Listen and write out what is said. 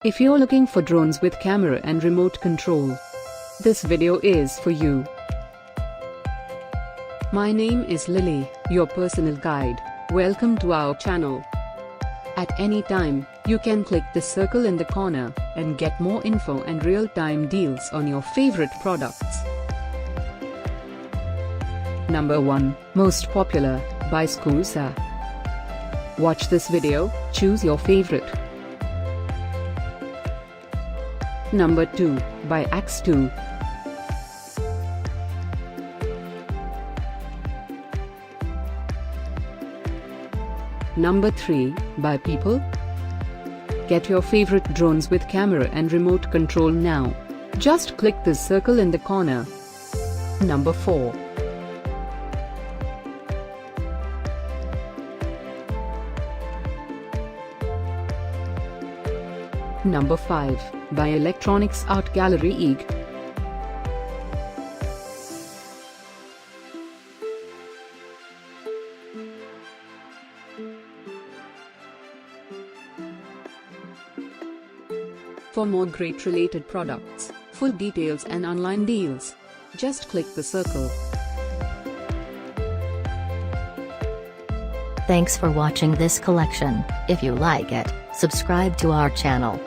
If you're looking for drones with camera and remote control, this video is for you. My name is Lily, your personal guide. Welcome to our channel. At any time, you can click the circle in the corner and get more info and real-time deals on your favorite products. Number 1, Most Popular, by Scusa. Watch this video, choose your favorite. Number 2, by Axeto. Number 3, by PEEPUL. Get your favorite drones with camera and remote control now. Just click this circle in the corner. Number 4. Number 5, by Electronicsartgallery. For more great related products, full details and online deals, just click the circle. Thanks for watching this collection. If you like it, subscribe to our channel.